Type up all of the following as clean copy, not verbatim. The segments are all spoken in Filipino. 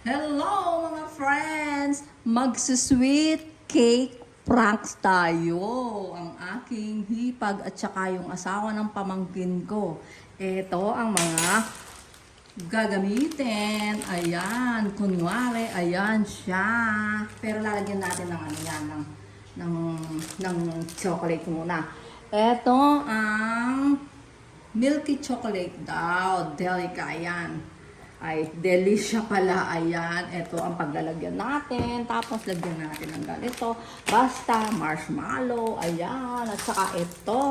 Hello mga friends! Magsusweet cake pranks tayo. Ang aking hipag at saka yung asawa ng pamangkin ko. Ito ang mga gagamitin. Ayan, kunwari, ayan siya. Pero lalagyan natin ng ano yan, ng chocolate muna. Ito ang milky chocolate daw. Delica, ayan. Ay, delicia pala. Ayan, ito ang paglalagyan natin. Tapos, lagyan natin ng ganito. Basta, marshmallow. Ayan, at saka ito.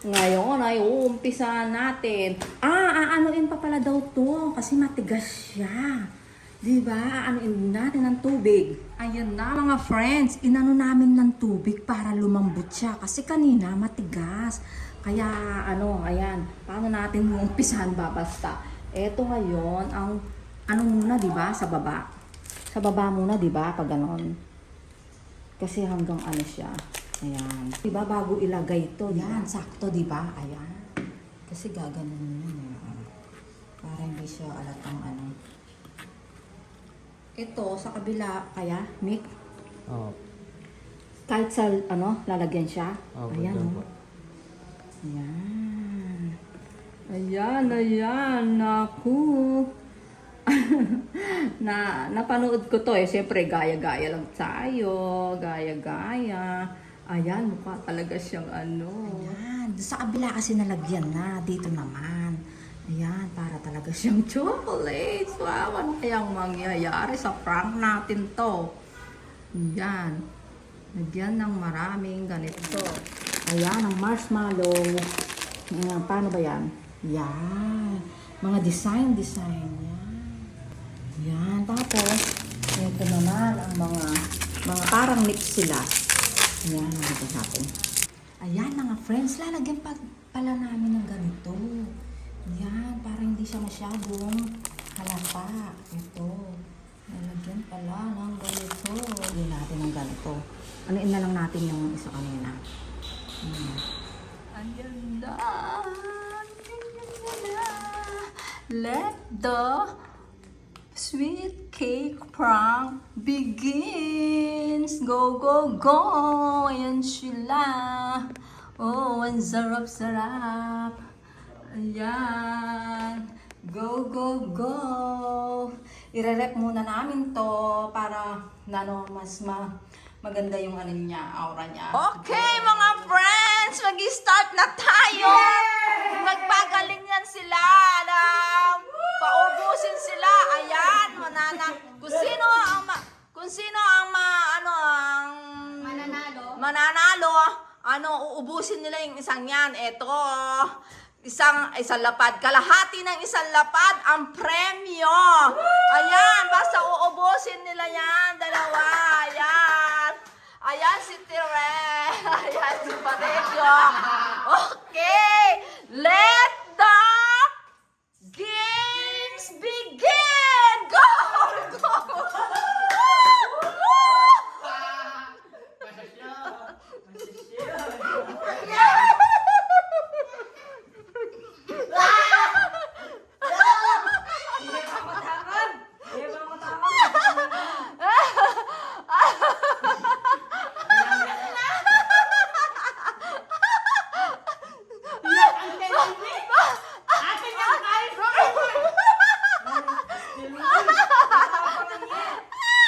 Ngayon ay uumpisa natin. Aanuin pa pala daw to kasi matigas siya. Diba? Aanuin natin ng tubig. Ayan na mga friends. Inano namin ng tubig para lumambot siya. Kasi kanina matigas. Kaya, ayan. Paano natin uumpisahan ba basta? Eto ngayon, ang ano muna, 'di ba, sa baba. Sa baba muna, 'di ba, pag ganon. Kasi hanggang ano siya. Ayan. 'Di ba bago ilagay 'to, yan, sakto, 'di ba? Ayan. Kasi gaganon muna. Para hindi siya alatang ano. Ito sa kabila kaya, Mick. Oh. Kahit sa lalagyan siya. Oh, Ayan, oh. Ayan. Ayan, naku. Napanood ko to eh. Siyempre, gaya-gaya lang tayo. Gaya-gaya. Ayan, mukha talaga siyang ano. Ayan, sa kabila kasi nalagyan na. Dito naman. Ayan, para talaga siyang chocolates. Wow, ano kayang mangyayari sa prank natin to? Ayan. Lagyan ng maraming ganito. Ayan, ang marshmallow. Ayan, paano ba yan? Yan. Mga design. Yan. Yan. Tapos, ito naman ang mga parang mix sila. Yan. Ito natin. Ayan mga friends. Lalagyan pala namin ng ganito. Yan. Para hindi siya masyadong halata. Ito. Lalagyan pala ng ganito. Lagyan natin ng ganito. Anuin na lang natin yung isa kanina. Ayan na. Let the sweet cake prank begins. Go, go, go. Ayan sila. Oh, ang sarap-sarap. Ayan. Go, go, go. Ire-rep muna namin to para mas maganda yung aura niya. Okay, mga friends, mag-start na tayo. Magpagalingan sila ng paubusin sila. Ayan, kung sino ang mananalo, uubusin nila yung isang yan. Ito, isang lapad. Kalahati ng isang lapad ang premyo. Ayan, basta uubusin nila yan. Dalawa, ayan. Ayan si Tire. Ayan si Parejo. Okay, let the games begin. Go! Go!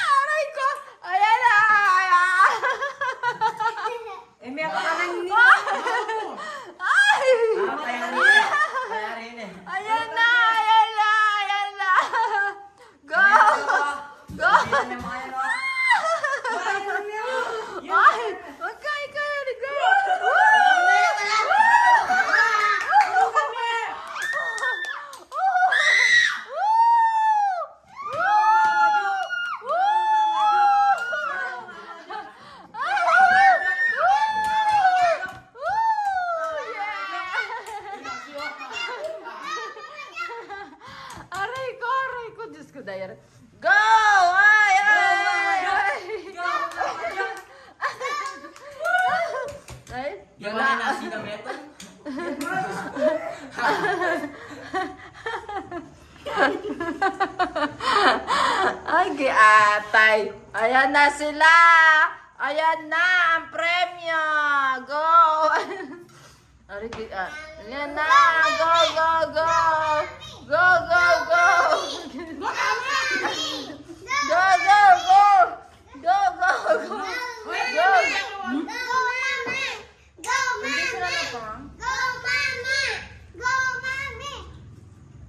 Aray ko! Ayan na! Ay! Ayan na! Go! Go! Ay! Okay, go! Aray ko, Diyos ko, Dayar. Go! Ay! Ay! Wala. Nasi na meto? Giatay. Ayan na sila. Ayan na ang premyo. Go. Ayan na. Go, go, go. Go, go, go. Go, go, go. Go, go, go. Go. Hindi sila na pa?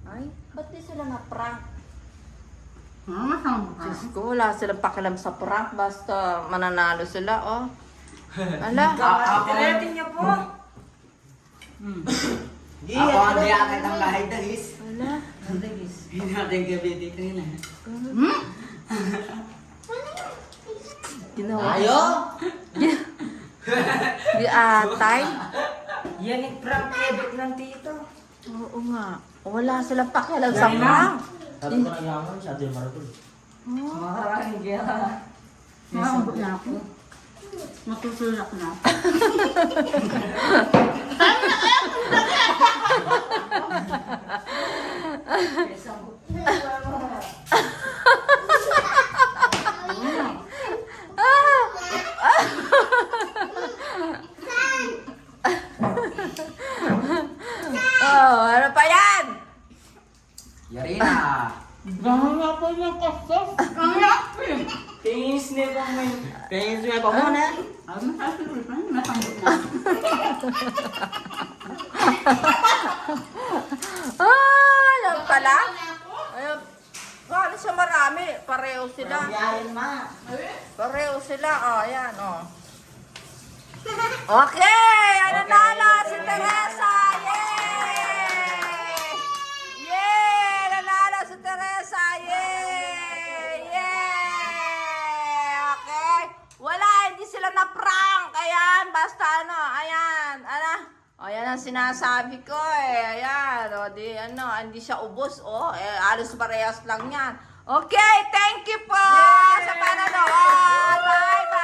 Ay, ba't di sila na prank? Diyos ko, wala silang pakialam sa prank. Basta mananalo sila, oh. Ala. Tiratin niyo po. Ako ang diakit ng bahay dagis. Ala. Hindi natin gabi dito yun. Ginawa. Ayo! Di atay. Yan yung prank edit ng tito. Oo nga. Wala silang pakialam sa prank. Sabi ko naglaman siya, di maratol. Maraming gaya. Nakambot na ako. Matutulak na. Oh, ano pa yan? Yarina! Gano'n ako yung kastos. Tingis niya po may... Tingin siya pa muna. Ano kasi nakambot na. Ah, yan pala. Ayun. Ano siya marami? Pareho sila. Yarin ma. Pareho sila. Oh, ayan, oh. Okay! Ano nalo? Si Teresa! Yay! Yay! Nanalo si Teresa! Yay! Yay! Okay? Wala, hindi sila na-prank. Ayan, basta ano, ayan. Ano? O, yan ang sinasabi ko eh. Ayan, o, di ano, hindi siya ubos, o. Alos parehas lang yan. Okay, thank you po sa panonood. Bye!